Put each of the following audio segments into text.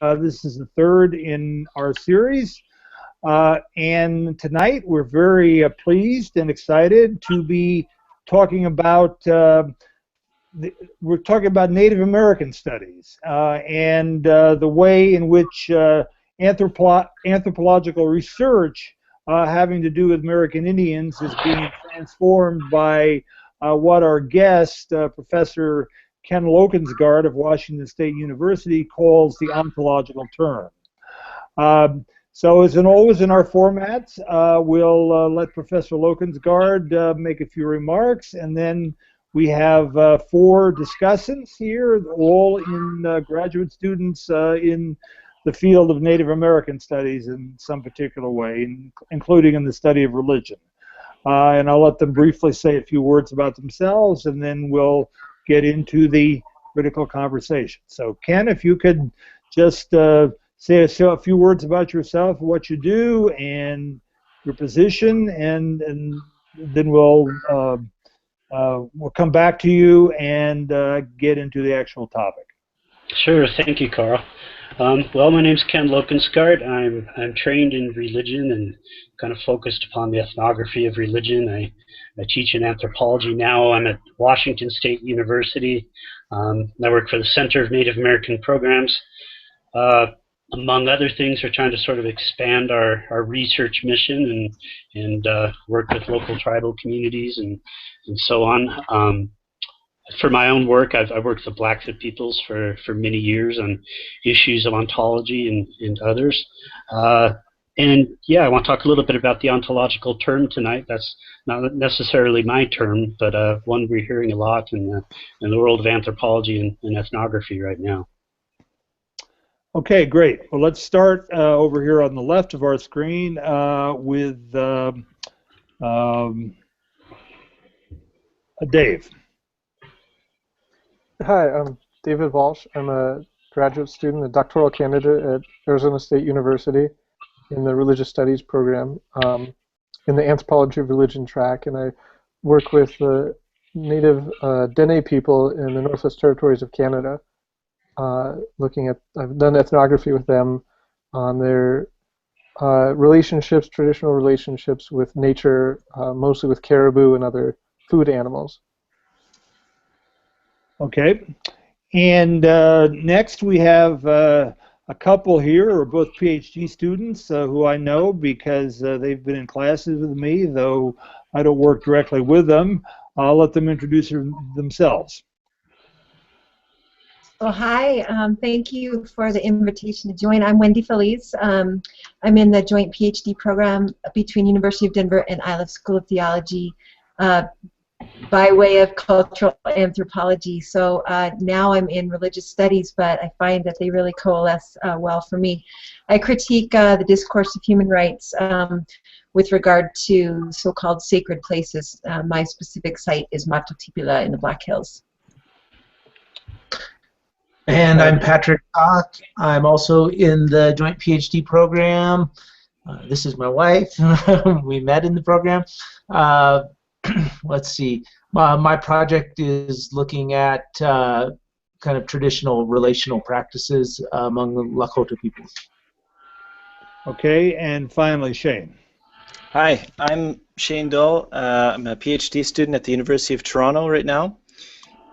This is the third in our series. And tonight we're very pleased and excited to be talking about Native American studies and the way in which anthropological research having to do with American Indians is being transformed by what our guest, Professor Ken Lokensgard of Washington State University, calls the ontological turn. So as always in our formats, we'll let Professor Lokensgard make a few remarks, and then we have 4 discussants here, all in graduate students in the field of Native American studies in some particular way, including in the study of religion. And I'll let them briefly say a few words about themselves, and then we'll get into the critical conversation. So Ken, if you could just say a few words about yourself, what you do, and your position, and then we'll come back to you and get into the actual topic. Sure, thank you, Carl. Well, my name's Ken Lokensgard. I'm trained in religion and kind of focused upon the ethnography of religion. I teach in anthropology now. I'm at Washington State University. I work for the Center of Native American Programs. Among other things, we're trying to sort of expand our research mission and work with local tribal communities and so on. For my own work, I've worked with the Blackfoot peoples for many years on issues of ontology and others. And yeah, I want to talk a little bit about the ontological term tonight. That's not necessarily my term, but one we're hearing a lot in the world of anthropology and ethnography right now. Okay, great. Well, let's start over here on the left of our screen with Dave. Hi, I'm David Walsh. I'm a graduate student, a doctoral candidate at Arizona State University in the Religious Studies program in the Anthropology of Religion track, and I work with the Native Dene people in the Northwest Territories of Canada. I've done ethnography with them on their relationships, traditional relationships with nature, mostly with caribou and other food animals. Okay, and next we have a couple here who are both PhD students who I know because they've been in classes with me, though I don't work directly with them. I'll let them introduce themselves. Well, hi. Thank you for the invitation to join. I'm Wendy Felice. I'm in the joint PhD program between University of Denver and Iliff School of Theology by way of cultural anthropology. So now I'm in religious studies, but I find that they really coalesce well for me. I critique the discourse of human rights with regard to so-called sacred places. My specific site is Matotipila in the Black Hills. And I'm Patrich. I'm also in the joint PhD program. This is my wife. We met in the program. Let's see. My project is looking at kind of traditional relational practices among the Lakota peoples. Okay, and finally, Shane. Hi, I'm Shane Dahl. I'm a PhD student at the University of Toronto right now.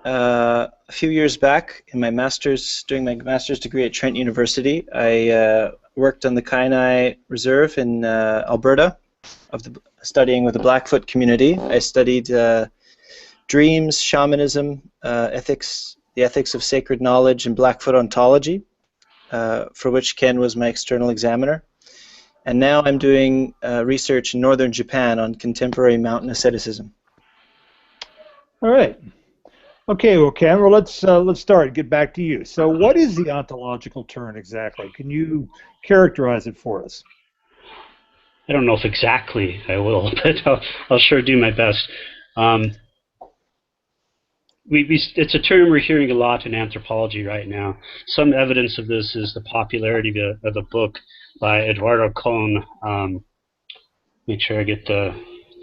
A few years back, during my master's degree at Trent University, I worked on the Kainai Reserve in Alberta, studying with the Blackfoot community. I studied dreams, shamanism, ethics, the ethics of sacred knowledge, and Blackfoot ontology, for which Ken was my external examiner. And now I'm doing research in northern Japan on contemporary mountain asceticism. All right. Okay, well, Ken, well, let's start. Get back to you. So, what is the ontological turn exactly? Can you characterize it for us? I don't know if exactly I will, but I'll sure do my best. It's a term we're hearing a lot in anthropology right now. Some evidence of this is the popularity of the book by Eduardo Kohn. Make sure I get the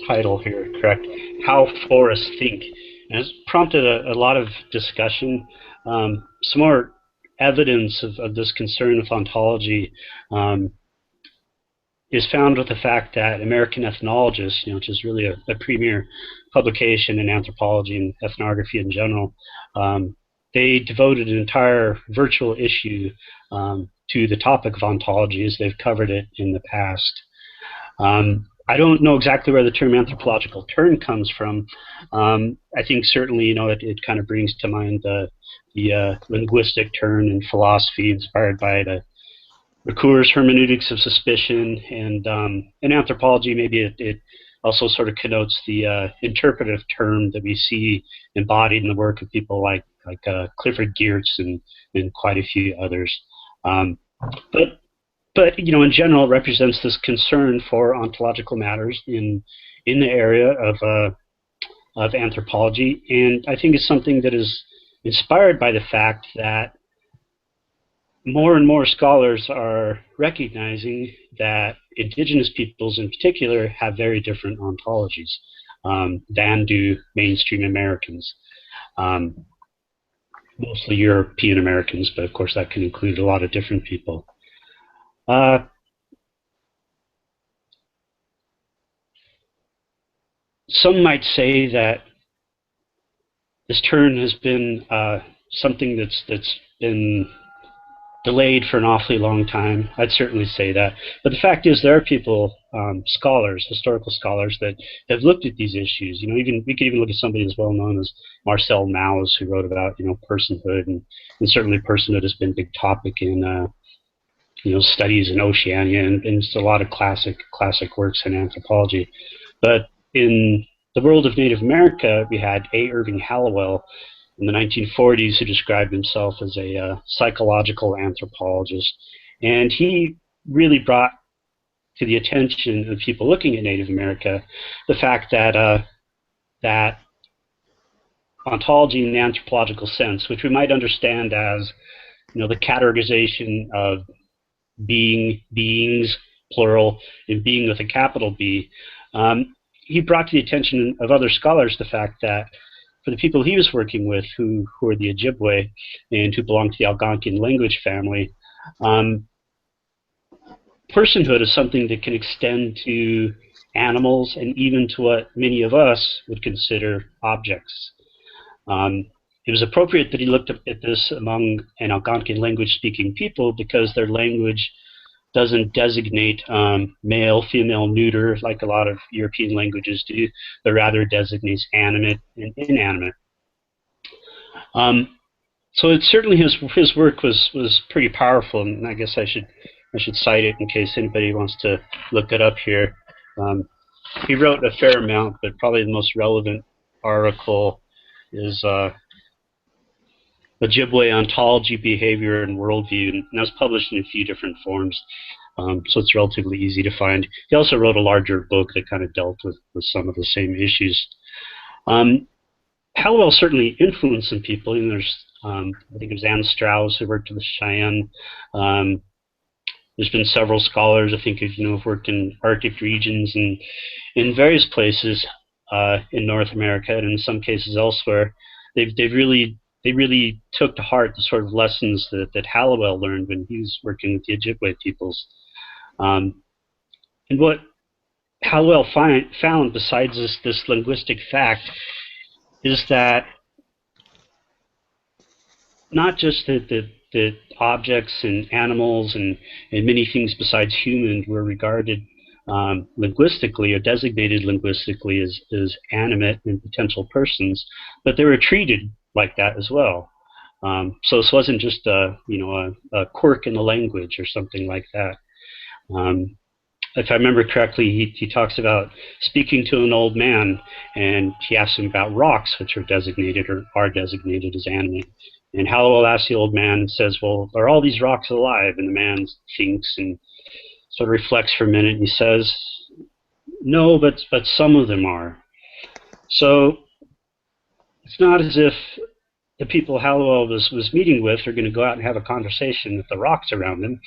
title here correct. How Forests Think. And it's prompted a lot of discussion. Some more evidence of this concern with ontology is found with the fact that American Ethnologists, which is really a premier publication in anthropology and ethnography in general, they devoted an entire virtual issue to the topic of ontology as they've covered it in the past. I don't know exactly where the term anthropological turn comes from. I think certainly, it kind of brings to mind the linguistic turn in philosophy inspired by the Ricoeur's hermeneutics of suspicion, and in anthropology, maybe it also sort of connotes the interpretive term that we see embodied in the work of people like Clifford Geertz and quite a few others. But in general, it represents this concern for ontological matters in the area of anthropology, and I think it's something that is inspired by the fact that more and more scholars are recognizing that indigenous peoples in particular have very different ontologies than do mainstream Americans. Mostly European Americans, but of course that can include a lot of different people. Some might say that this turn has been something that's been delayed for an awfully long time. I'd certainly say that. But the fact is, there are people, scholars, historical scholars, that have looked at these issues. We could even look at somebody as well known as Marcel Mauss, who wrote about personhood, and certainly personhood has been a big topic in studies in Oceania, and a lot of classic works in anthropology. But in the world of Native America, we had A. Irving Hallowell in the 1940s who described himself as a psychological anthropologist. And he really brought to the attention of people looking at Native America the fact that that ontology in the anthropological sense, which we might understand as the categorization of beings, plural, and being with a capital B, he brought to the attention of other scholars the fact that for the people he was working with, who are the Ojibwe and who belong to the Algonquian language family, personhood is something that can extend to animals and even to what many of us would consider objects. It was appropriate that he looked at this among an Algonquian language-speaking people because their language doesn't designate male, female, neuter like a lot of European languages do, but rather designates animate and inanimate. So it certainly his work was pretty powerful, and I guess I should cite it in case anybody wants to look it up here. He wrote a fair amount, but probably the most relevant article is Ojibwe Ontology, Behavior, and Worldview, and that was published in a few different forms, so it's relatively easy to find. He also wrote a larger book that kind of dealt with some of the same issues. Hallowell certainly influenced some people, and there's, I think it was Anne Strauss who worked with the Cheyenne. There's been several scholars, I think, who've worked in Arctic regions and in various places in North America, and in some cases elsewhere. They really took to heart the sort of lessons that Hallowell learned when he was working with the Ojibwe peoples. And what Hallowell found, besides this linguistic fact, is that not just that objects and animals and many things besides human were regarded linguistically or designated linguistically as animate and potential persons, but they were treated like that as well. So this wasn't just a quirk in the language or something like that. If I remember correctly, he talks about speaking to an old man, and he asks him about rocks, which are designated as animate. And Hallowell asks the old man and says, well, are all these rocks alive? And the man thinks and sort of reflects for a minute, and he says, no, but some of them are. So it's not as if the people Hallowell was meeting with are going to go out and have a conversation with the rocks around them,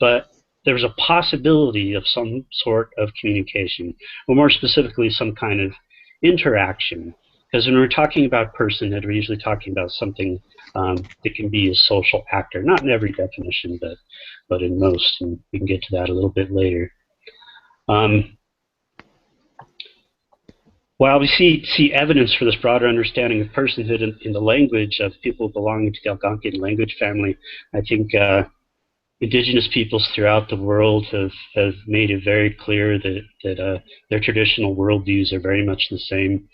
but there's a possibility of some sort of communication, or more specifically, some kind of interaction Because when we're talking about personhood, we're usually talking about something that can be a social actor. Not in every definition, but in most, and we can get to that a little bit later. While we see evidence for this broader understanding of personhood in the language of people belonging to the Algonquian language family, I think indigenous peoples throughout the world have made it very clear that their traditional worldviews are very much the same,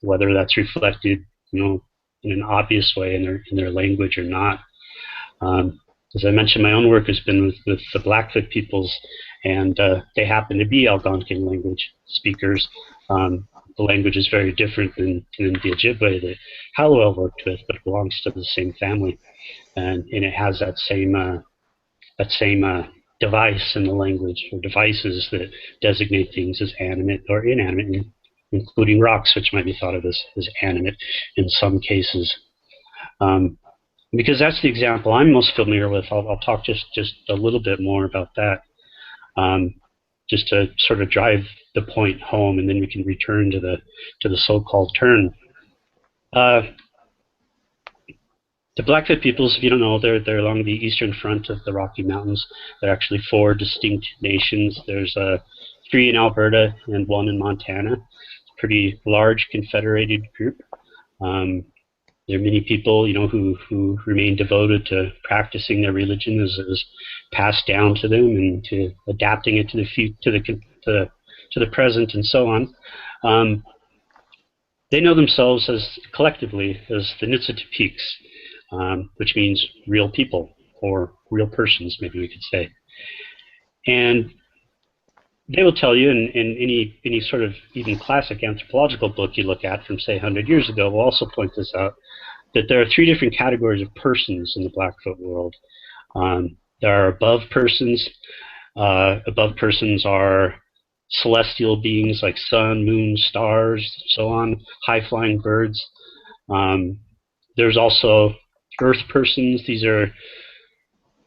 whether that's reflected, in an obvious way in their language or not. As I mentioned, my own work has been with the Blackfoot peoples, and they happen to be Algonquian language speakers. The language is very different than the Ojibwe that Hallowell worked with, but it belongs to the same family, and it has that same device in the language, or devices that designate things as animate or inanimate, including rocks, which might be thought of as animate in some cases. Because that's the example I'm most familiar with, I'll talk just a little bit more about that, just to sort of drive the point home, and then we can return to the so-called turn. The Blackfoot peoples, if you don't know, they're along the eastern front of the Rocky Mountains. They're actually 4 distinct nations. There's 3 in Alberta and 1 in Montana. It's a pretty large confederated group. There are many people, who remain devoted to practicing their religion as passed down to them, and to adapting it to the present, and so on. They know themselves as collectively as the Nitsitapiks, which means real people, or real persons, maybe we could say. And they will tell you, in any sort of even classic anthropological book you look at from, say, 100 years ago, will also point this out, that there are 3 different categories of persons in the Blackfoot world. There are above persons. Above persons are celestial beings like sun, moon, stars, so on, high-flying birds. There's also earth persons. These are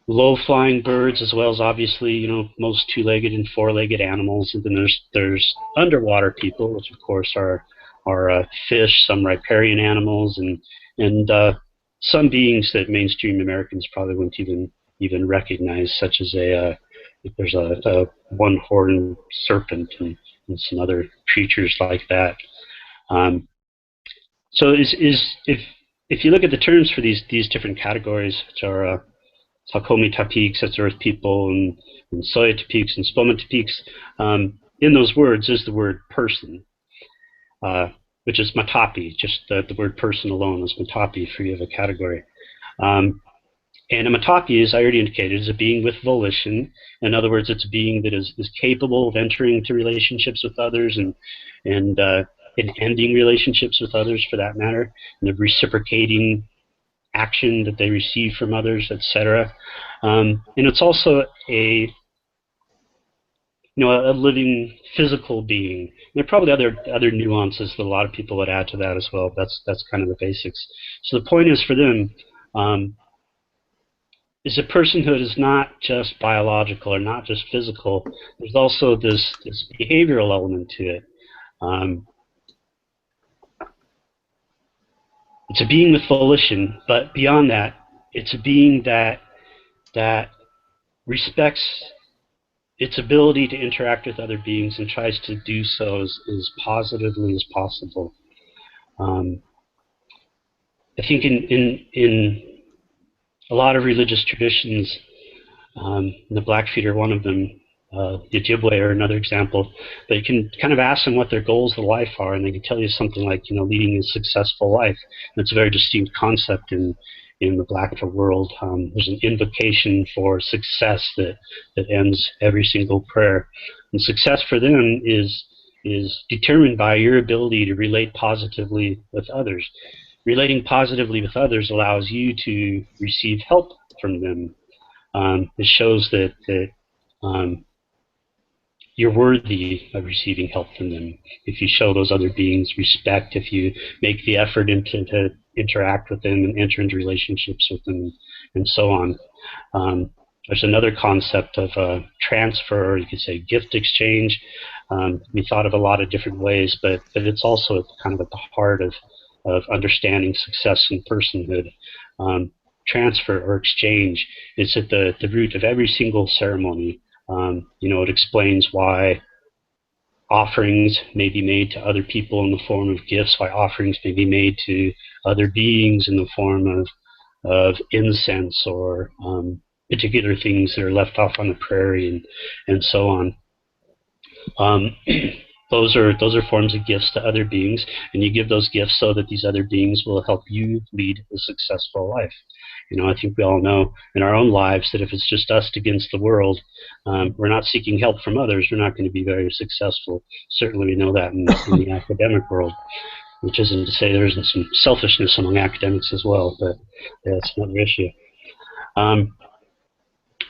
low-flying birds, as well as, obviously, most 2-legged and 4-legged animals. And then there's underwater people, which of course are fish, some riparian animals, and some beings that mainstream Americans probably wouldn't even recognize, such as there's a one-horned serpent and some other creatures like that. So if you look at the terms for these different categories, which are Salkomi Tapiks, that's earth people, and Soya Tapiks and Spoma Tapiks, in those words is the word person, which is matapi. Just the word person alone is matapi, free of a category. And a matapi, as I already indicated, is a being with volition. In other words, it's a being that is capable of entering into relationships with others and ending relationships with others, for that matter, and of reciprocating action that they receive from others, etc. And it's also a living physical being. There are probably other nuances that a lot of people would add to that as well. That's kind of the basics. So the point is, for them, is that personhood is not just biological or not just physical. There's also this behavioral element to it. It's a being with volition, but beyond that, it's a being that respects its ability to interact with other beings and tries to do so as positively as possible. I think in a lot of religious traditions, the Blackfeet are one of them, the Ojibwe are another example, but you can kind of ask them what their goals of life are, and they can tell you something like, leading a successful life. And it's a very distinct concept in the Blackfoot world. There's an invocation for success that ends every single prayer. And success for them is determined by your ability to relate positively with others. Relating positively with others allows you to receive help from them. It shows that you're worthy of receiving help from them. If you show those other beings respect, if you make the effort to interact with them and enter into relationships with them, and so on. There's another concept of transfer, or you could say gift exchange. We thought of a lot of different ways, but it's also kind of at the heart of understanding success and personhood. Transfer or exchange is at the root of every single ceremony. It explains why offerings may be made to other people in the form of gifts, why offerings may be made to other beings in the form of incense or particular things that are left off on the prairie and so on. Those are forms of gifts to other beings, and you give those gifts so that these other beings will help you lead a successful life. I think we all know in our own lives that if it's just us against the world, we're not seeking help from others, we're not going to be very successful. Certainly we know that in the academic world, which isn't to say there isn't some selfishness among academics as well, but that's another issue.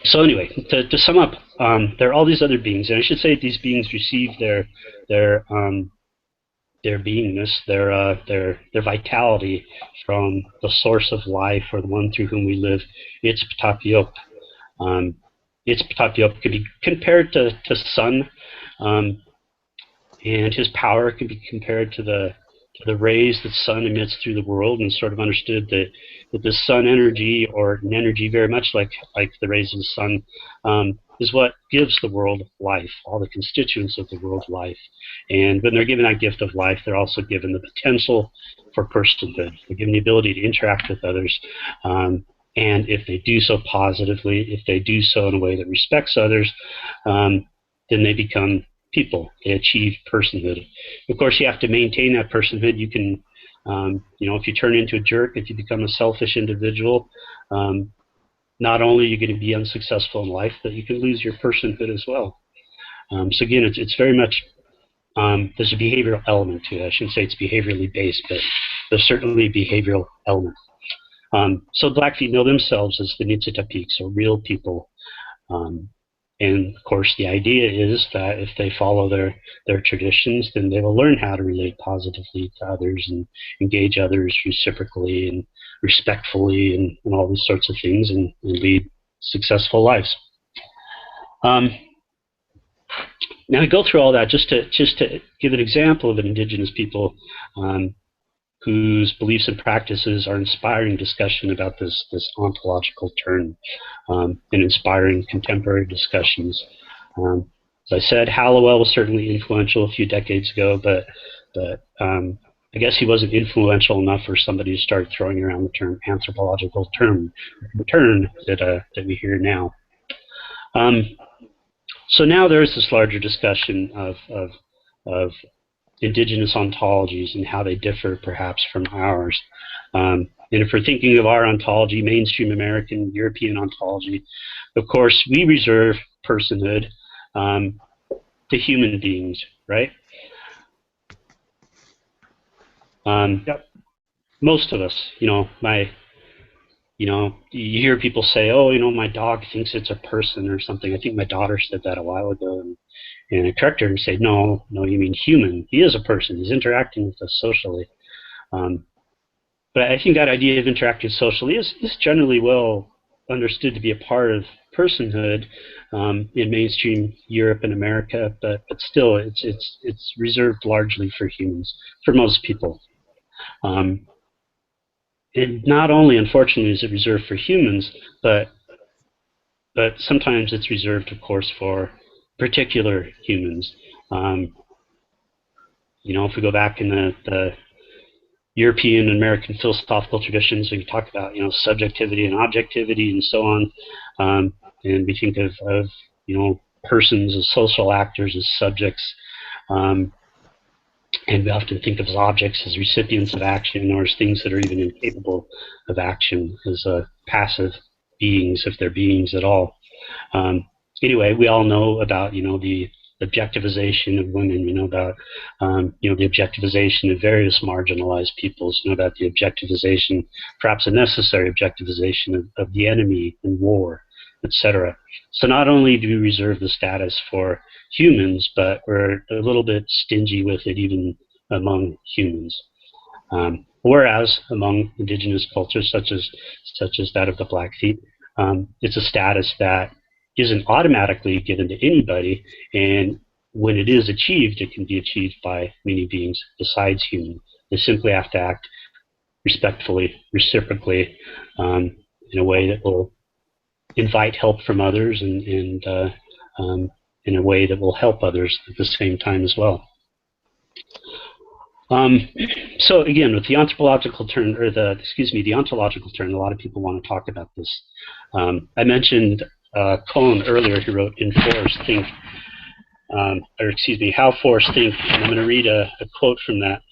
So anyway, to sum up, there are all these other beings, and I should say these beings receive their beingness, their vitality from the source of life, or the one through whom we live. It's Ptah. It's Ptah can be compared to sun, and his power can be compared to the rays that sun emits through the world, and sort of understood that the sun energy, or an energy very much like the rays of the sun, is what gives the world life, all the constituents of the world life. And when they're given that gift of life, they're also given the potential for personhood. They're given the ability to interact with others. And if they do so positively, if they do so in a way that respects others, then they become people. They achieve personhood. Of course, you have to maintain that personhood. You can, if you turn into a jerk, if you become a selfish individual, not only are you going to be unsuccessful in life, but you can lose your personhood as well. So again, it's very much, there's a behavioral element to it. I shouldn't say it's behaviorally based, but there's certainly a behavioral element. So Blackfeet know themselves as the Niitsitapiks, or real people. And of course, the idea is that if they follow their traditions, then they will learn how to relate positively to others and engage others reciprocally and respectfully and all these sorts of things, and lead successful lives. Now, to go through all that, just to give an example of an indigenous people whose beliefs and practices are inspiring discussion about this ontological turn, and inspiring contemporary discussions. As I said, Hallowell was certainly influential a few decades ago, but I guess he wasn't influential enough for somebody to start throwing around the term anthropological turn that we hear now. So now there is this larger discussion of indigenous ontologies and how they differ perhaps from ours. And if we're thinking of our ontology, mainstream American, European ontology, of course we reserve personhood to human beings, right? Yep. Most of us, you hear people say, oh, my dog thinks it's a person or something. I think my daughter said that a while ago, and I correct her and say, no, you mean human. He is a person. He's interacting with us socially. But I think that idea of interacting socially is generally well understood to be a part of personhood in mainstream Europe and America, but still it's reserved largely for humans, for most people. And not only, unfortunately, is it reserved for humans, but sometimes it's reserved, of course, for particular humans. If we go back in the European and American philosophical traditions, we talk about subjectivity and objectivity and so on, and we think of persons as social actors, as subjects. And we often think of as objects as recipients of action, or as things that are even incapable of action, as passive beings, if they're beings at all. Anyway, we all know about the objectivization of women. We know about the objectivization of various marginalized peoples. We know about the objectivization, perhaps a necessary objectivization of the enemy in war, etc. So not only do we reserve the status for humans, but we're a little bit stingy with it even among humans. Whereas among indigenous cultures, such as that of the Blackfeet, it's a status that isn't automatically given to anybody, and when it is achieved, it can be achieved by many beings besides human. They simply have to act respectfully, reciprocally, in a way that will invite help from others, and in a way that will help others at the same time as well. So again, with the ontological turn, or the ontological turn, a lot of people want to talk about this. I mentioned Cohn earlier, who wrote "In Force Think," "How Forests Think," and I'm going to read a quote from that.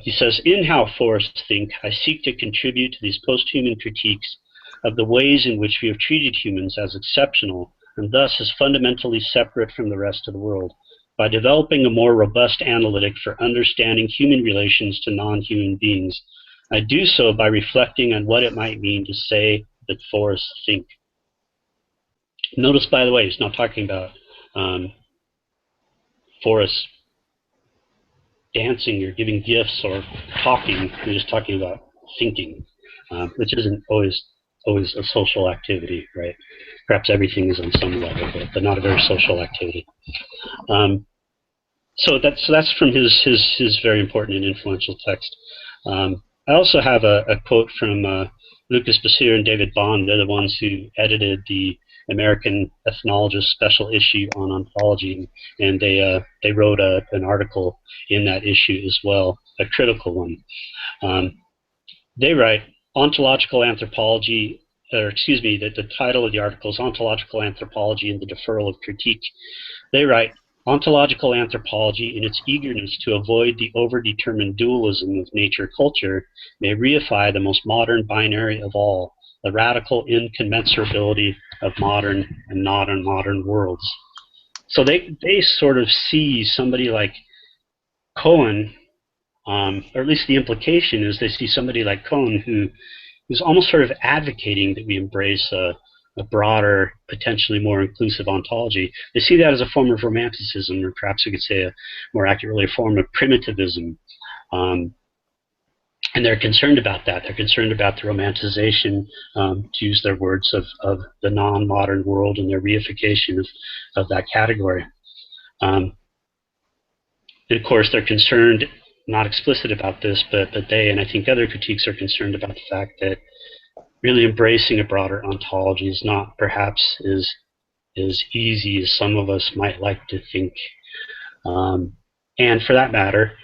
He says, "In How Forests Think, I seek to contribute to these post-human critiques of the ways in which we have treated humans as exceptional and thus as fundamentally separate from the rest of the world, by developing a more robust analytic for understanding human relations to non-human beings. I do so by reflecting on what it might mean to say that forests think." Notice, by the way, he's not talking about forests dancing or giving gifts or talking. We're just talking about thinking, which isn't always a social activity, right? Perhaps everything is on some level, but not a very social activity. So that's from his very important and influential text. I also have a quote from Lucas Basir and David Bond. They're the ones who edited the American Ethnologist special issue on ontology, and they wrote an article in that issue as well, a critical one. They write, "Ontological anthropology," the title of the article is "Ontological Anthropology and the Deferral of Critique." They write, "Ontological anthropology, in its eagerness to avoid the overdetermined dualism of nature-culture, may reify the most modern binary of all, the radical incommensurability of modern and non-modern worlds." So they sort of see somebody like Cohen, or at least the implication is they see somebody like Cohen who's almost sort of advocating that we embrace a broader, potentially more inclusive ontology. They see that as a form of romanticism, or perhaps we could say more accurately, a form of primitivism. And they're concerned about that. They're concerned about the romanticization, to use their words, of the non-modern world and their reification of that category. And of course, they're concerned, not explicit about this, but they, and I think other critiques, are concerned about the fact that really embracing a broader ontology is not perhaps as easy as some of us might like to think. And for that matter,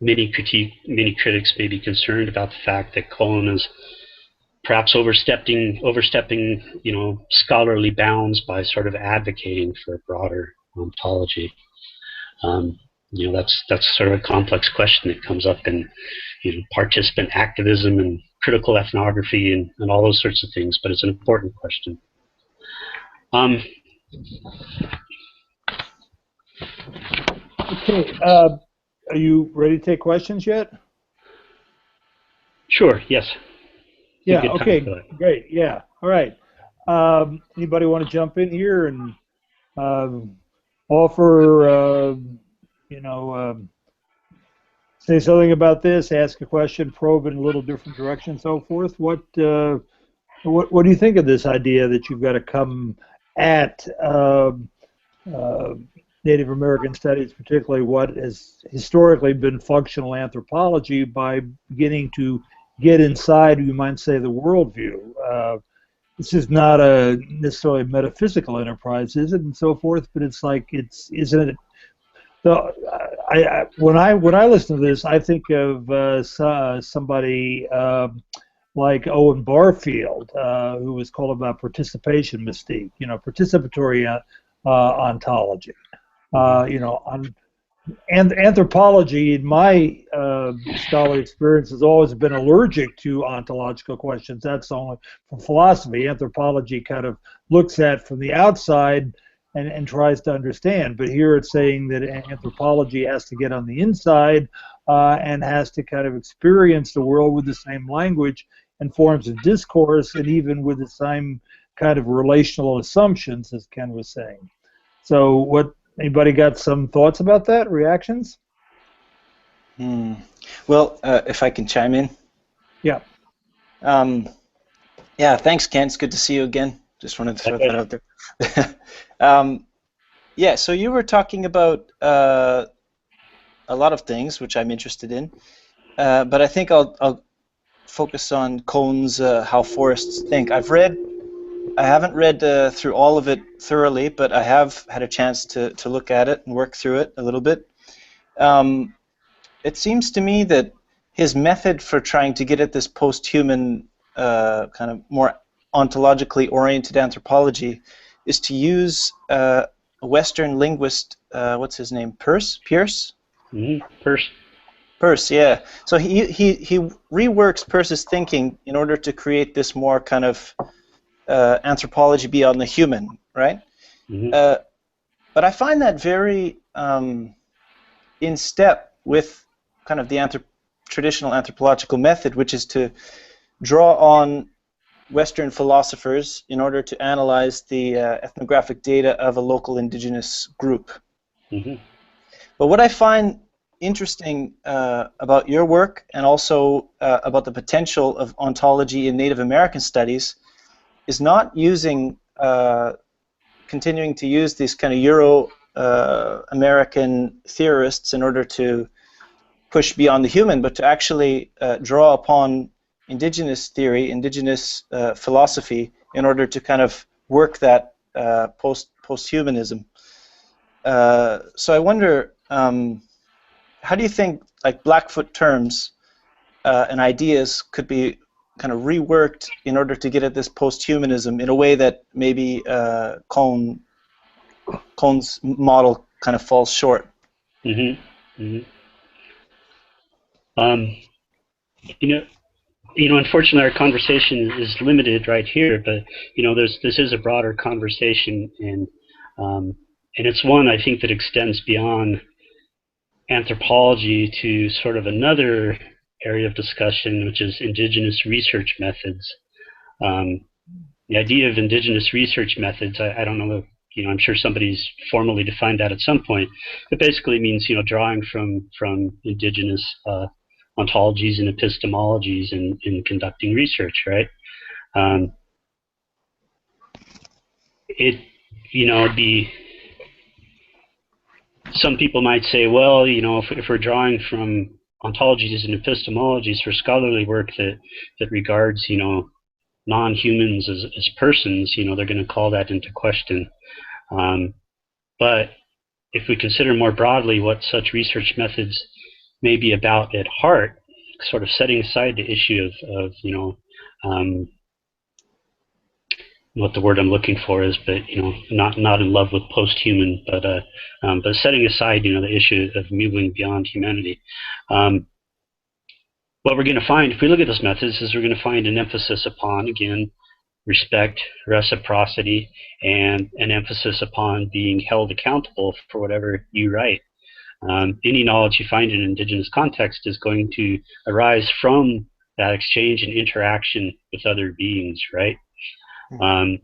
many critics may be concerned about the fact that Cohen is perhaps overstepping, scholarly bounds by sort of advocating for a broader ontology. That's sort of a complex question that comes up in participant activism and critical ethnography and all those sorts of things, but it's an important question. Okay, are you ready to take questions yet? Sure, yes. Yeah, okay, great, yeah, all right. Anybody want to jump in here and offer, say something about this, ask a question, probe in a little different direction, so forth? What do you think of this idea that you've got to come at Native American studies, particularly what has historically been functional anthropology, by beginning to get inside, you might say, the worldview? This is not a necessarily metaphysical enterprise, is it, and so forth? But it's like, isn't it? So, when I listen to this, I think of somebody like Owen Barfield, who was called about participation mystique, participatory ontology. Anthropology, in my scholarly experience, has always been allergic to ontological questions. That's only from philosophy. Anthropology kind of looks at from the outside and tries to understand. But here it's saying that anthropology has to get on the inside and has to kind of experience the world with the same language and forms of discourse, and even with the same kind of relational assumptions, as Ken was saying. So anybody got some thoughts about that, reactions? Well, if I can chime in. Yeah. Yeah, thanks, Ken. It's good to see you again. Just wanted to throw that out there. Yeah, so you were talking about a lot of things, which I'm interested in, but I think I'll focus on Cohn's How Forests Think. I haven't read through all of it thoroughly, but I have had a chance to look at it and work through it a little bit. It seems to me that his method for trying to get at this post-human kind of more ontologically oriented anthropology is to use a Western linguist, what's his name, Pierce? Peirce, yeah. So he reworks Peirce's thinking in order to create this more kind of anthropology beyond the human, right? But I find that very in step with kind of the traditional anthropological method, which is to draw on Western philosophers in order to analyze the ethnographic data of a local indigenous group. But what I find interesting about your work, and also about the potential of ontology in Native American studies, is not using, continuing to use these kind of Euro-American theorists in order to push beyond the human, but to actually draw upon indigenous theory, indigenous philosophy, in order to kind of work that post-humanism. So I wonder, how do you think like Blackfoot terms and ideas could be kind of reworked in order to get at this post-humanism in a way that maybe Cohn's model kind of falls short? Unfortunately, our conversation is limited right here, but this is a broader conversation, and it's one I think that extends beyond anthropology to sort of another area of discussion, which is indigenous research methods. The idea of indigenous research methods, I don't know, I'm sure somebody's formally defined that at some point. It basically means, drawing from indigenous ontologies and epistemologies in conducting research, right? Some people might say, well, if we're drawing from ontologies and epistemologies for scholarly work that regards, non-humans as persons, they're going to call that into question. But if we consider more broadly what such research methods may be about at heart, sort of setting aside the issue of what the word I'm looking for is, but not in love with post-human, but setting aside the issue of moving beyond humanity. What we're going to find, if we look at those methods, is we're going to find an emphasis upon, again, respect, reciprocity, and an emphasis upon being held accountable for whatever you write. Any knowledge you find in an indigenous context is going to arise from that exchange and interaction with other beings, right? In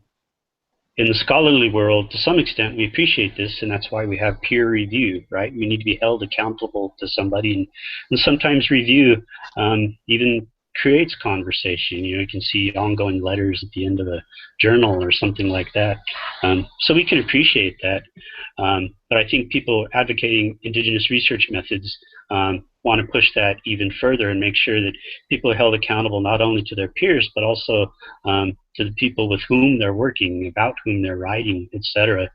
the scholarly world, to some extent, we appreciate this, and that's why we have peer review, right? We need to be held accountable to somebody, and sometimes review even creates conversation. You can see ongoing letters at the end of a journal or something like that. So we can appreciate that. But I think people advocating indigenous research methods want to push that even further and make sure that people are held accountable not only to their peers, but also to the people with whom they're working, about whom they're writing, etc.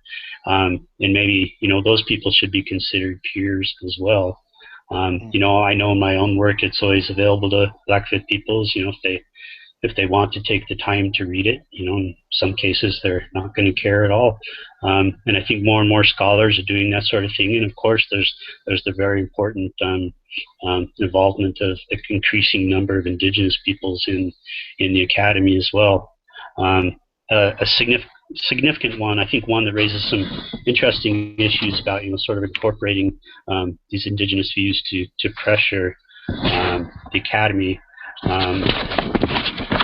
And maybe those people should be considered peers as well. I know in my own work it's always available to Blackfoot peoples, if they want to take the time to read it. In some cases they're not going to care at all. And I think more and more scholars are doing that sort of thing. And of course there's the very important involvement of the increasing number of indigenous peoples in the academy as well. A significant one, I think one that raises some interesting issues about sort of incorporating these indigenous views to pressure the academy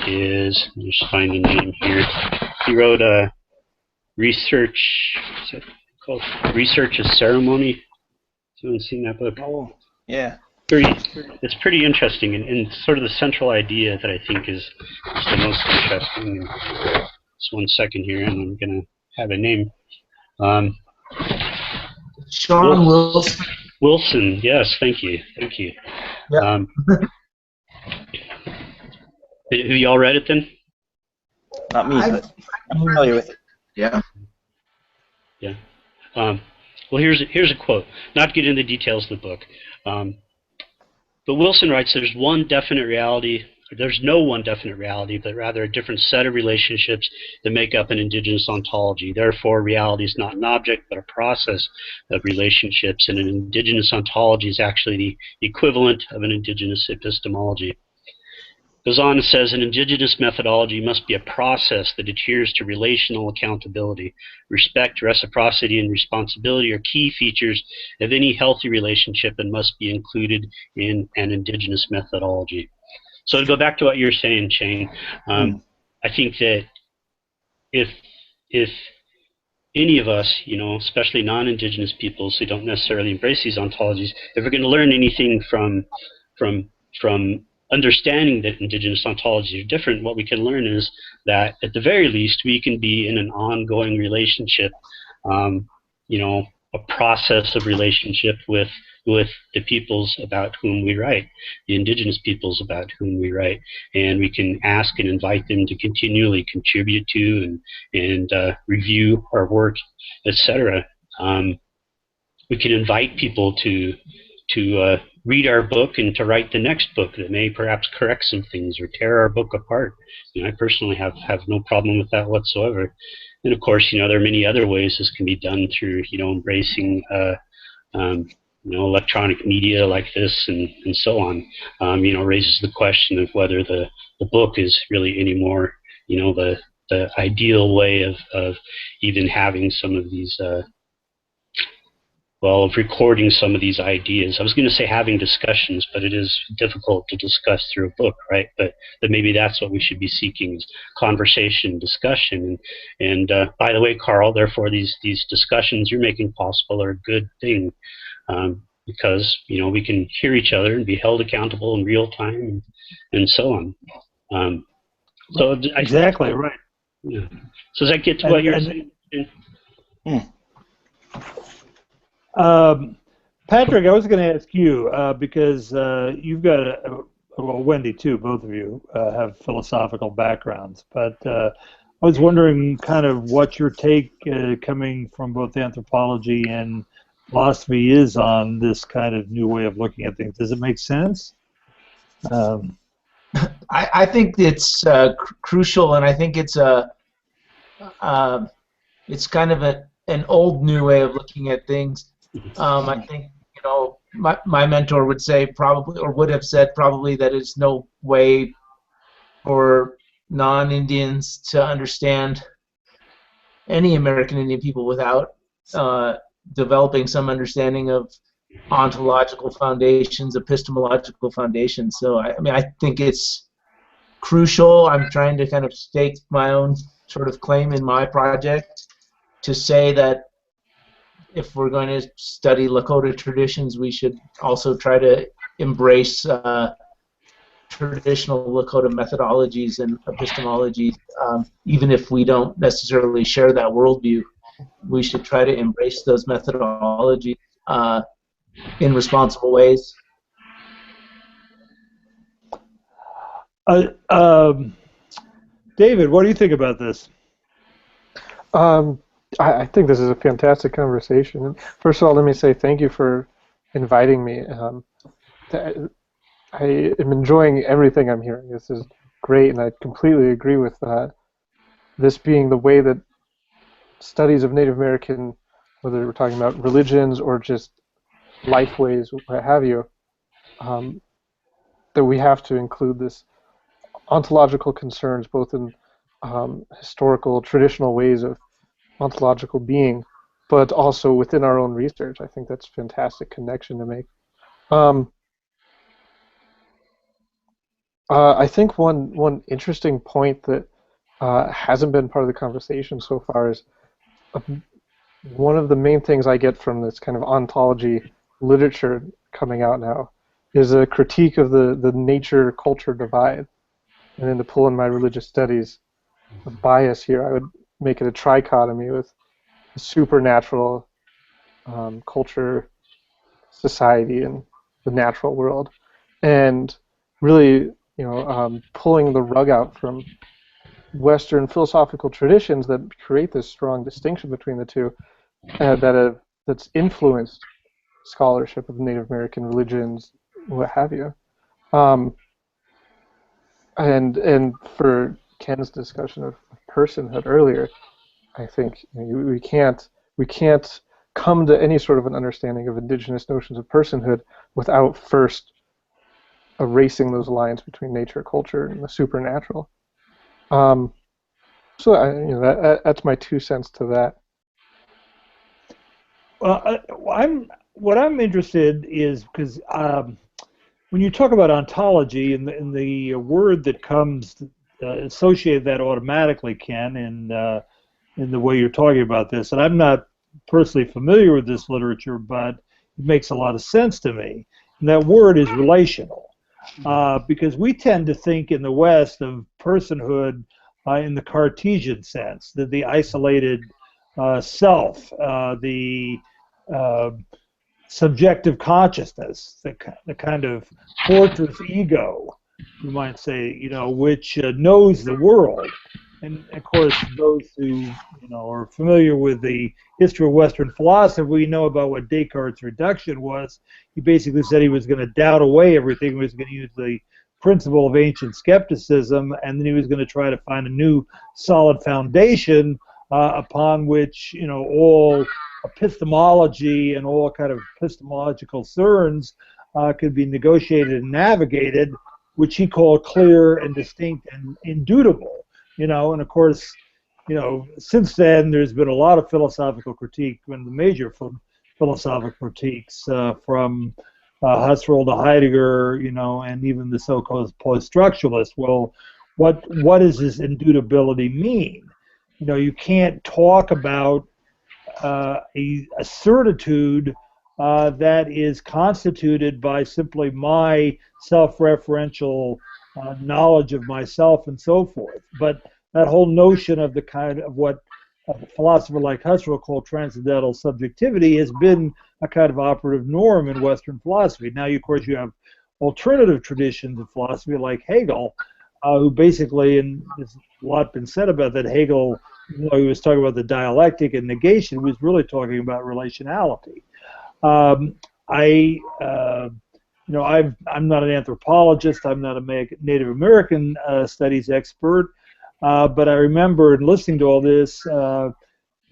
is, let me just find the name here. He wrote a research, what's it called? Research as Ceremony. Has anyone seen that book? Oh, yeah. It's pretty interesting, and sort of the central idea that I think is the most interesting. Just one second here, and I'm going to have a name. Sean Wilson. Wilson, yes, thank you. Yeah. Have you all read it then? Not me, but I'm familiar with it. Yeah. Yeah. Well, here's a quote. Not to get into the details of the book, but Wilson writes, "There's no one definite reality, but rather a different set of relationships that make up an indigenous ontology. Therefore, reality is not an object, but a process of relationships, and an indigenous ontology is actually the equivalent of an indigenous epistemology." Goes on and says, an indigenous methodology must be a process that adheres to relational accountability. Respect, reciprocity, and responsibility are key features of any healthy relationship and must be included in an indigenous methodology. So to go back to what you were saying, Shane, I think that if any of us, especially non-indigenous peoples who don't necessarily embrace these ontologies, if we're going to learn anything from understanding that indigenous ontologies are different, what we can learn is that at the very least we can be in an ongoing relationship, a process of relationship with the peoples about whom we write, the indigenous peoples about whom we write, and we can ask and invite them to continually contribute to and review our work, etc. We can invite people to read our book and to write the next book that may perhaps correct some things or tear our book apart. I personally have no problem with that whatsoever. And of course, there are many other ways this can be done through, embracing, electronic media like this and so on. Raises the question of whether the book is really anymore, the ideal way of even having some of these of recording some of these ideas. I was going to say having discussions, but it is difficult to discuss through a book, right? But maybe that's what we should be seeking, is conversation, discussion. And by the way, Carl, therefore these discussions you're making possible are a good thing, because we can hear each other and be held accountable in real time and so on. Exactly right. Yeah. So does that get to what you're saying? Patrick, I was going to ask you, because you've got, Wendy too, both of you have philosophical backgrounds, but I was wondering kind of what your take, coming from both anthropology and philosophy, is on this kind of new way of looking at things. Does it make sense? I think it's crucial, and I think it's it's kind of an old new way of looking at things. I think my mentor would say probably, or would have said probably, that there's no way for non-Indians to understand any American Indian people without developing some understanding of ontological foundations, epistemological foundations. So I think it's crucial. I'm trying to kind of stake my own sort of claim in my project to say that if we're going to study Lakota traditions, we should also try to embrace traditional Lakota methodologies and epistemologies. Even if we don't necessarily share that worldview, we should try to embrace those methodologies in responsible ways. David, what do you think about this? I think this is a fantastic conversation. First of all, let me say thank you for inviting me. I am enjoying everything I'm hearing. This is great, and I completely agree with this being the way that studies of Native American, whether we're talking about religions or just lifeways, what have you, that we have to include this ontological concerns, both in historical, traditional ways of ontological being, but also within our own research. I think that's a fantastic connection to make. I think one interesting point that hasn't been part of the conversation so far is one of the main things I get from this kind of ontology literature coming out now is a critique of the nature-culture divide. And then to pull in my religious studies bias here, I would make it a trichotomy with the supernatural culture, society, and the natural world, and really, pulling the rug out from Western philosophical traditions that create this strong distinction between the two, that's influenced scholarship of Native American religions, what have you. And for Ken's discussion of personhood earlier, I think we can't come to any sort of an understanding of indigenous notions of personhood without first erasing those lines between nature, culture, and the supernatural. So that's my 2 cents to that. Well, what I'm interested is because when you talk about ontology and the word that comes associated that automatically, Ken, in the way you're talking about this, and I'm not personally familiar with this literature, but it makes a lot of sense to me. And that word is relational, because we tend to think in the West of personhood in the Cartesian sense, that the isolated self, the subjective consciousness, the kind of fortress ego, you might say, which knows the world. And of course, those who are familiar with the history of Western philosophy, we know about what Descartes' reduction was. He basically said he was going to doubt away everything. He was going to use the principle of ancient skepticism, and then he was going to try to find a new solid foundation upon which all epistemology and all kind of epistemological cerns could be negotiated and navigated, which he called clear and distinct and indubitable. And of course, since then there's been a lot of philosophical critique, one of the major philosophical critiques from Husserl to Heidegger, and even the so-called post-structuralists. Well, what does this indubitability mean? You can't talk about a certitude that is constituted by simply my self-referential knowledge of myself and so forth. But that whole notion of the kind of what a philosopher like Husserl called transcendental subjectivity has been a kind of operative norm in Western philosophy. Now, of course, you have alternative traditions of philosophy like Hegel, who basically, and there's a lot been said about that, Hegel, he was talking about the dialectic and negation, he was really talking about relationality. I'm not an anthropologist, I'm not a Native American studies expert, but I remember in listening to all this,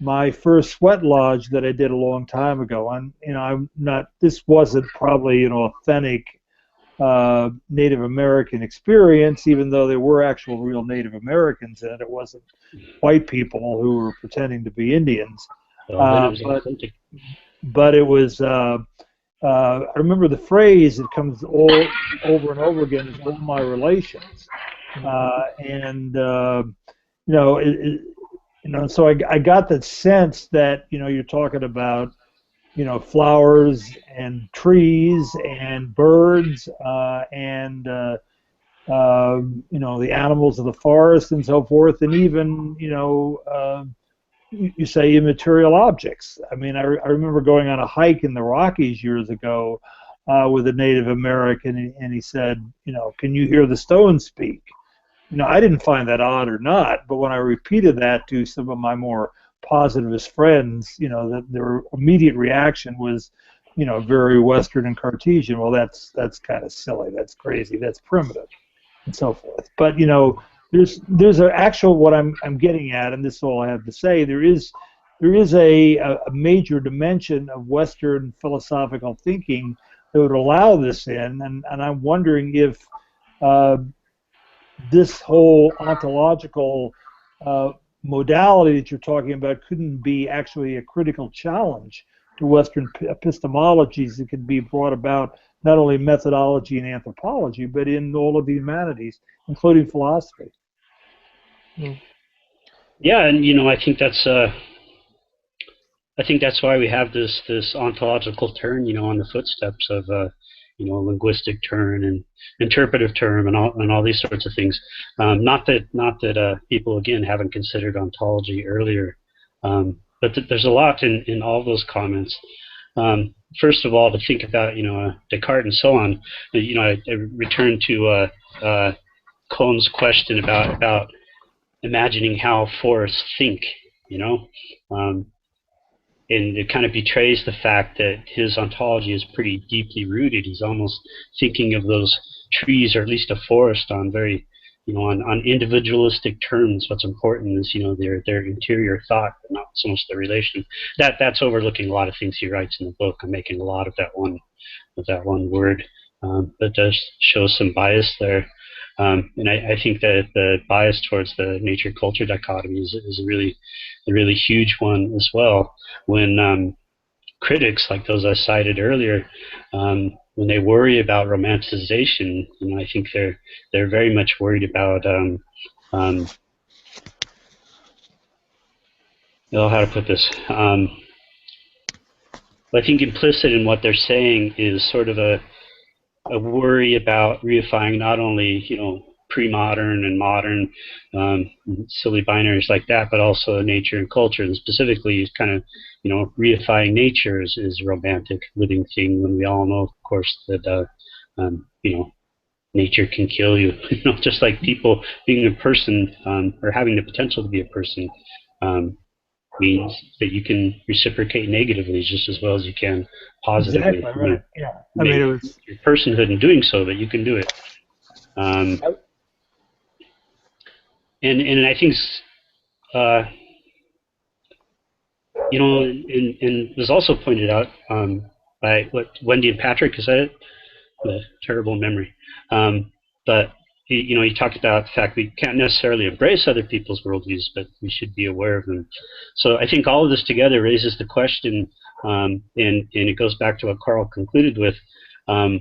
my first sweat lodge that I did a long time ago. This wasn't probably an authentic Native American experience, even though there were actual real Native Americans in it. It wasn't white people who were pretending to be Indians. But it was, I remember the phrase that comes over and over again is all my relations. So I got the sense that, you're talking about, flowers and trees and birds and the animals of the forest and so forth, and even you say immaterial objects. I mean, I remember going on a hike in the Rockies years ago with a Native American, and he said, can you hear the stones speak? I didn't find that odd or not, but when I repeated that to some of my more positivist friends, that their immediate reaction was, very Western and Cartesian. Well, that's kind of silly. That's crazy. That's primitive, and so forth. But there's an actual, what I'm getting at, and this is all I have to say. There is a major dimension of Western philosophical thinking that would allow this in, and I'm wondering if this whole ontological modality that you're talking about couldn't be actually a critical challenge to Western epistemologies that could be brought about not only in methodology and anthropology, but in all of the humanities, including philosophy. Yeah, and I think that's why we have this ontological turn, on the footsteps of linguistic turn and interpretive turn and all these sorts of things. Not that people again haven't considered ontology earlier, but but there's a lot in all those comments. First of all, to think about, Descartes and so on. I return to Cohen's question about imagining how forests think. And it kind of betrays the fact that his ontology is pretty deeply rooted. He's almost thinking of those trees, or at least a forest, on very, on individualistic terms. What's important is, their interior thought, not so much the relation. That's overlooking a lot of things he writes in the book. I'm making a lot of that one word, but does show some bias there. And I think that the bias towards the nature-culture dichotomy is a really huge one as well. When critics, like those I cited earlier, when they worry about romanticization, I think they're very much worried about how to put this. I think implicit in what they're saying is sort of a worry about reifying not only pre-modern and modern silly binaries like that, but also nature and culture, and specifically kind of reifying nature is a romantic living thing, when we all know, of course, that nature can kill you. Just like people being a person, or having the potential to be a person, means that you can reciprocate negatively just as well as you can positively. Exactly, right. Yeah. I mean, it was your personhood in doing so, but you can do it. And I think, and it was also pointed out by Wendy and Patrich, is that it? A terrible memory. But he talked about the fact we can't necessarily embrace other people's worldviews, but we should be aware of them. So I think all of this together raises the question, and it goes back to what Carl concluded with. Does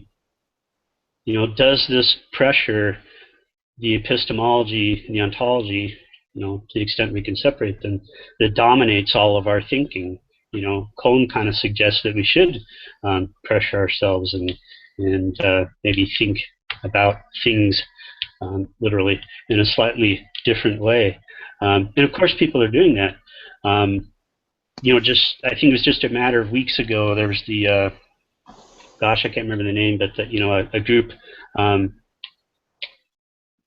this pressure the epistemology and the ontology, to the extent we can separate them, that dominates all of our thinking? Cohen kind of suggests that we should pressure ourselves and maybe think about things literally in a slightly different way. And of course people are doing that. I think it was just a matter of weeks ago, there was the, gosh, I can't remember the name, but a group,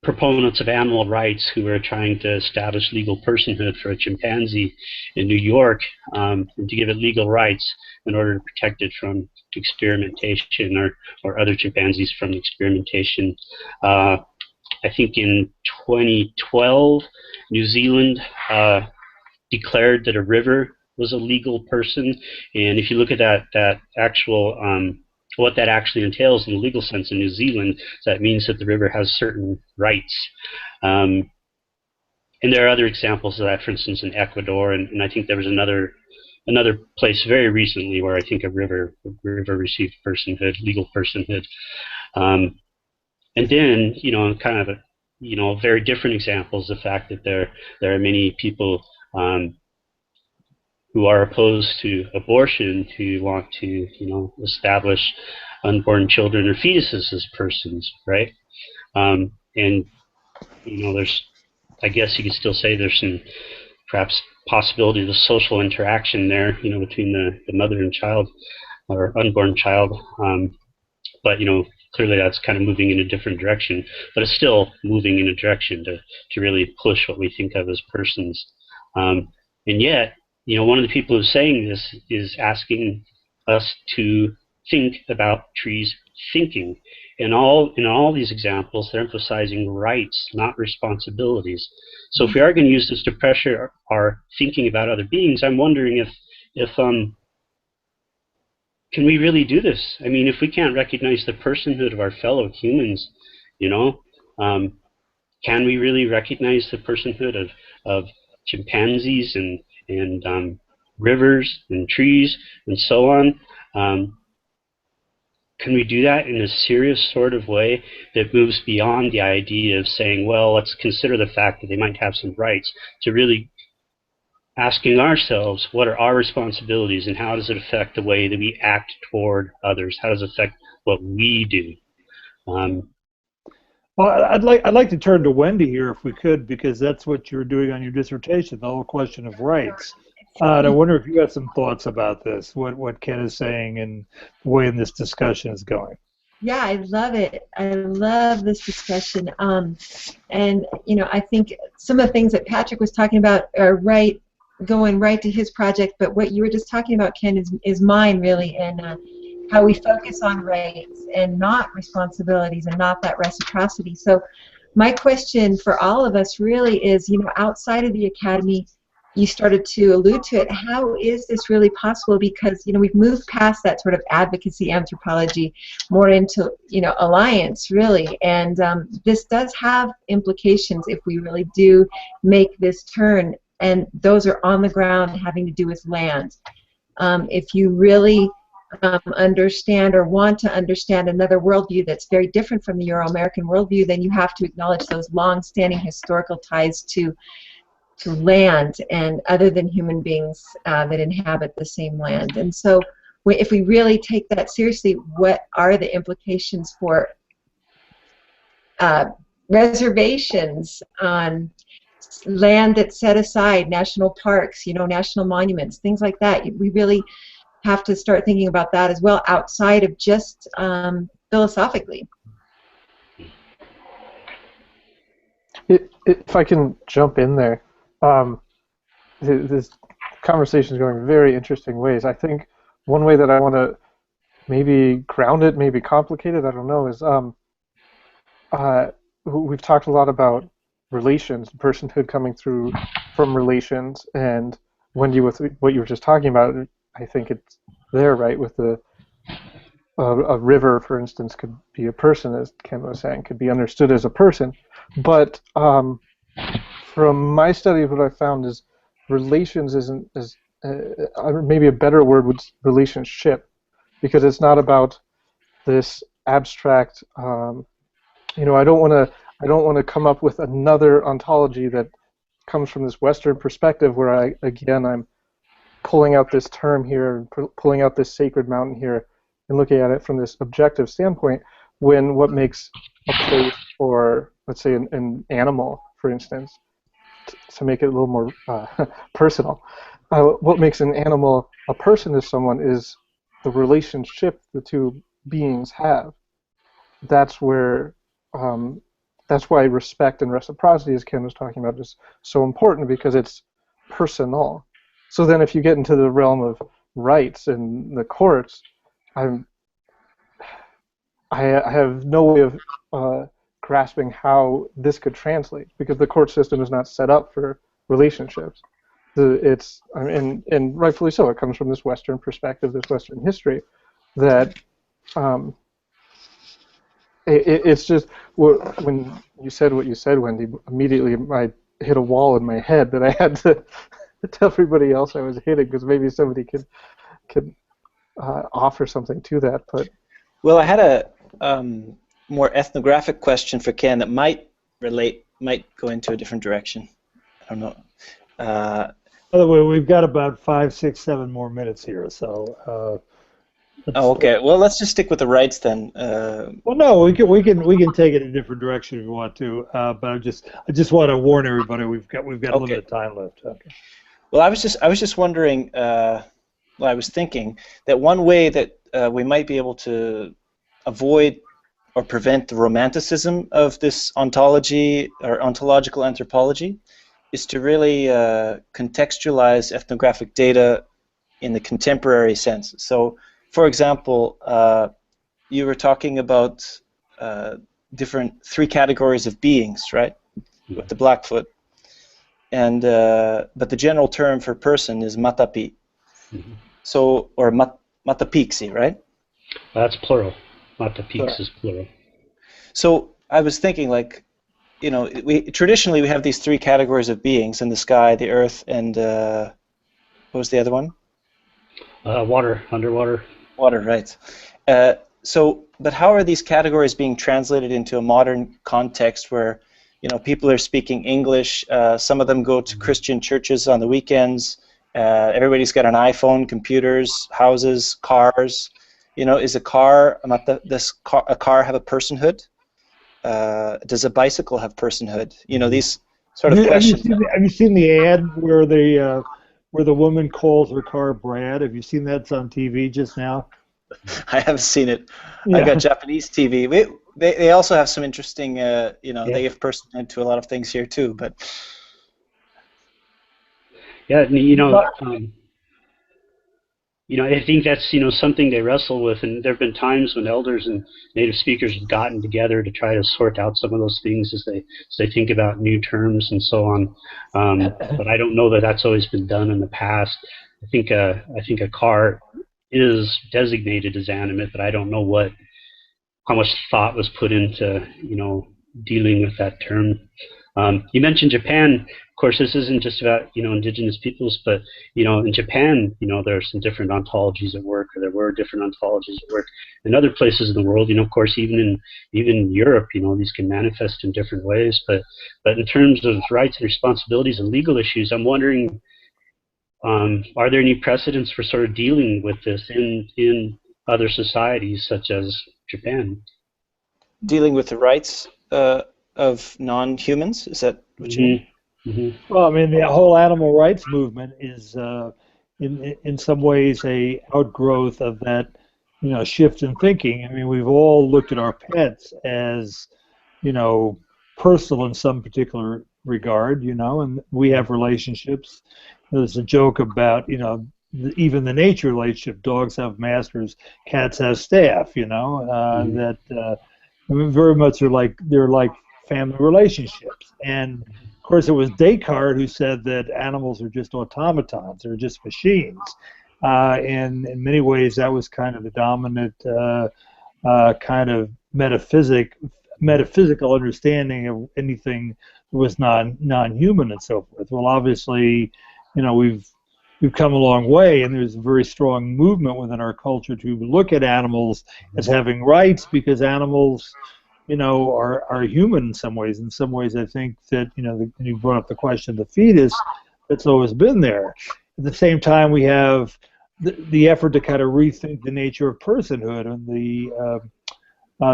proponents of animal rights who were trying to establish legal personhood for a chimpanzee in New York, and to give it legal rights in order to protect it from experimentation, or other chimpanzees from experimentation. I think in 2012, New Zealand declared that a river was a legal person, and if you look at that actual what that actually entails in the legal sense in New Zealand, that means that the river has certain rights. And there are other examples of that, for instance, in Ecuador, and I think there was another place very recently where I think a river received personhood, legal personhood. And then, kind of very different examples, the fact that there are many people who are opposed to abortion, who want to, establish unborn children or fetuses as persons, right? And, there's, I guess you could still say there's some perhaps possibility of social interaction there, between the mother and child, or unborn child. But, clearly that's kind of moving in a different direction, but it's still moving in a direction to really push what we think of as persons. And yet, one of the people who's saying this is asking us to think about trees thinking. In all these examples, they're emphasizing rights, not responsibilities. So if we are going to use this to pressure our thinking about other beings, I'm wondering if can we really do this? I mean, if we can't recognize the personhood of our fellow humans, can we really recognize the personhood of chimpanzees and rivers and trees and so on? Can we do that in a serious sort of way that moves beyond the idea of saying, well, let's consider the fact that they might have some rights, to really asking ourselves, what are our responsibilities and how does it affect the way that we act toward others? How does it affect what we do? Well, I'd like to turn to Wendy here if we could, because that's what you're doing on your dissertation, the whole question of rights. I wonder if you have some thoughts about this, what Ken is saying and the way this discussion is going. Yeah, I love it. I love this discussion. And, you know, I think some of the things that Patrick was talking about are right, going right to his project, but what you were just talking about, Ken, is mine, really, and how we focus on rights and not responsibilities and not that reciprocity. So my question for all of us really is, you know, outside of the academy, you started to allude to it. How is this really possible? Because, you know, we've moved past that sort of advocacy anthropology more into, you know, alliance, really. And this does have implications if we really do make this turn. And those are on the ground, having to do with land. If you really understand or want to understand another worldview that's very different from the Euro-American worldview, then you have to acknowledge those long-standing historical ties to land and other than human beings that inhabit the same land. And so if we really take that seriously, what are the implications for reservations on land that's set aside, national parks, you know, national monuments, things like that? We really have to start thinking about that as well, outside of just philosophically. If I can jump in there, this conversation is going very interesting ways. I think one way that I want to maybe ground it, maybe complicate it, I don't know, is we've talked a lot about relations, personhood coming through from relations, and Wendy, with what you were just talking about, I think it's there, right, with a river, for instance, could be a person, as Ken was saying, could be understood as a person. But from my study, what I found is relations isn't as maybe a better word would relationship, because it's not about this abstract. You know, I don't want to come up with another ontology that comes from this Western perspective, where I'm pulling out this term here and pulling out this sacred mountain here and looking at it from this objective standpoint, when what makes a place, or let's say an animal, for instance, to make it a little more personal, what makes an animal a person to someone is the relationship the two beings have. That's where that's why respect and reciprocity, as Ken was talking about, is so important, because it's personal. So then if you get into the realm of rights and the courts, I have no way of grasping how this could translate, because the court system is not set up for relationships. And rightfully so, it comes from this Western perspective, this Western history, that it's just, when you said what you said, Wendy, immediately I hit a wall in my head that I had to tell everybody else I was hitting, because maybe somebody could offer something to that. But well, I had a more ethnographic question for Ken that might go into a different direction. I don't know. By the way, we've got about 5, 6, 7 more minutes here, so. Oh, okay. Well, let's just stick with the rights then. Well, no, we can take it in a different direction if you want to. But I just want to warn everybody we've got a limited time left. Okay. Well, I was just wondering. I was thinking that one way that we might be able to avoid or prevent the romanticism of this ontology or ontological anthropology is to really contextualize ethnographic data in the contemporary sense. So, for example, you were talking about different 3 categories of beings, right? With the Blackfoot, and but the general term for person is matapi. Mm-hmm. So, or matapixi, right? That's plural. Matapix is plural. So I was thinking, like, you know, traditionally we have these 3 categories of beings: in the sky, the earth, and what was the other one? Water, underwater. Water, right. So, but how are these categories being translated into a modern context where, you know, people are speaking English, some of them go to Christian churches on the weekends, everybody's got an iPhone, computers, houses, cars. You know, is a car have a personhood? Does a bicycle have personhood? You know, these sort of questions. Have you seen the ad where where the woman calls her car Brad. Have you seen that? It's on TV just now. I haven't seen it. I Yeah. got Japanese TV. They also have some interesting, you know, Yeah. they give personhood to a lot of things here too. But Yeah, and, I think that's, something they wrestle with, and there have been times when elders and native speakers have gotten together to try to sort out some of those things as they think about new terms and so on. But I don't know that that's always been done in the past. I think a car is designated as animate, but I don't know how much thought was put into, dealing with that term. You mentioned Japan. Of course, this isn't just about, indigenous peoples, but, in Japan, there are some different ontologies at work, or there were different ontologies at work. In other places in the world, of course, even in Europe, these can manifest in different ways. But in terms of rights and responsibilities and legal issues, I'm wondering, are there any precedents for sort of dealing with this in other societies, such as Japan? dealing with the rights of non-humans, is that what you mean? Mm-hmm. Well, I mean, the whole animal rights movement is, in some ways, a outgrowth of that, shift in thinking. I mean, we've all looked at our pets as, personal in some particular regard, and we have relationships. There's a joke about, even the nature relationship. Dogs have masters, cats have staff. That very much they're like family relationships. And of course, it was Descartes who said that animals are just automatons, they're just machines. And in many ways, that was kind of the dominant kind of metaphysical understanding of anything that was non-human and so forth. Well, obviously, we've come a long way, and there's a very strong movement within our culture to look at animals as having rights, because animals, are human in some ways. In some ways, I think that, you brought up the question of the fetus, that's always been there. At the same time, we have the effort to kind of rethink the nature of personhood, and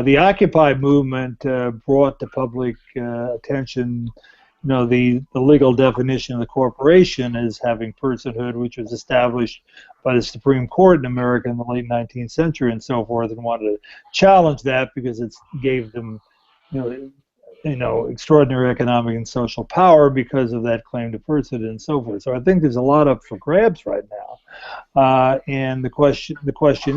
the Occupy movement brought to public attention, the legal definition of the corporation as having personhood, which was established by the Supreme Court in America in the late 19th century and so forth, and wanted to challenge that because it gave them, extraordinary economic and social power because of that claim to personhood and so forth. So I think there's a lot up for grabs right now, and the question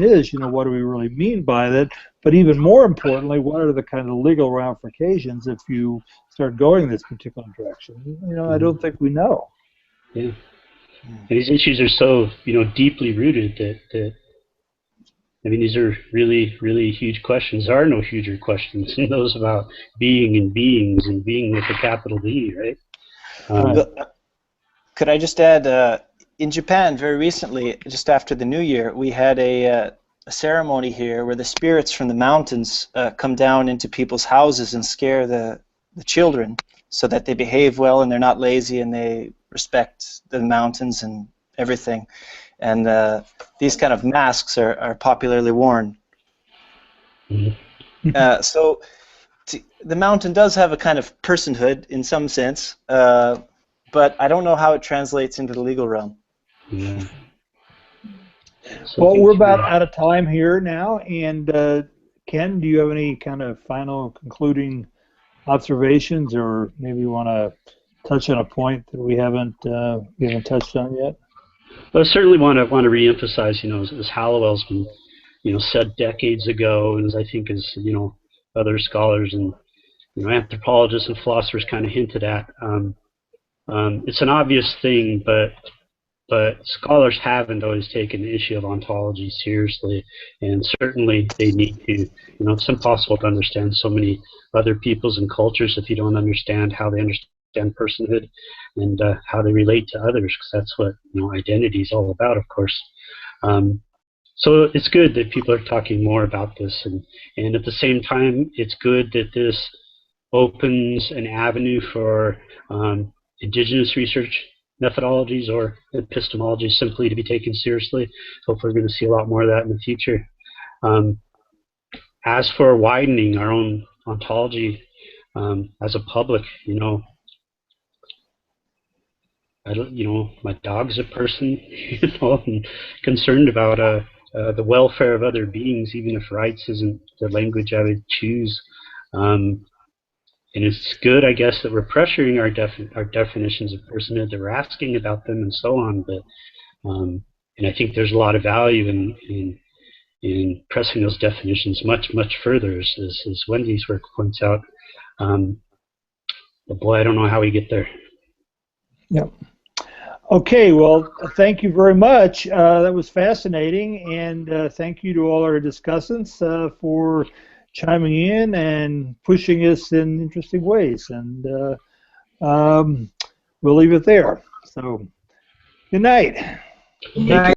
is, what do we really mean by that? But even more importantly, what are the kind of legal ramifications if you start going this particular direction? I don't think we know. Yeah. And these issues are so, deeply rooted that these are really, really huge questions. There are no huger questions than those about being and beings, and being with a capital B, right? Could I just add, in Japan, very recently, just after the New Year, we had a ceremony here where the spirits from the mountains come down into people's houses and scare the children so that they behave well and they're not lazy and they respect the mountains and everything. And these kind of masks are popularly worn. So the mountain does have a kind of personhood in some sense, but I don't know how it translates into the legal realm. Yeah. Well, we're about out of time here now, and Ken, do you have any kind of final concluding observations, or maybe you want to touch on a point that we haven't touched on yet? Well, I certainly want to reemphasize, as Hallowell's been, said decades ago, and as I think as other scholars and anthropologists and philosophers kind of hinted at. It's an obvious thing, but scholars haven't always taken the issue of ontology seriously, and certainly they need to. It's impossible to understand so many other peoples and cultures if you don't understand how they understand personhood and how they relate to others, because that's what identity is all about, of course. So it's good that people are talking more about this, and at the same time, it's good that this opens an avenue for indigenous research methodologies or epistemology simply to be taken seriously. Hopefully we're going to see a lot more of that in the future. As for widening our own ontology as a public, I don't, my dog's a person, I'm concerned about the welfare of other beings, even if rights isn't the language I would choose. And it's good, I guess, that we're pressuring our definitions of personhood, that we're asking about them and so on. But and I think there's a lot of value in pressing those definitions much, much further, as Wendy's work points out. But boy, I don't know how we get there. Yep. Okay, well, thank you very much. That was fascinating, and thank you to all our discussants for chiming in and pushing us in interesting ways. And we'll leave it there. So, good night. Good night.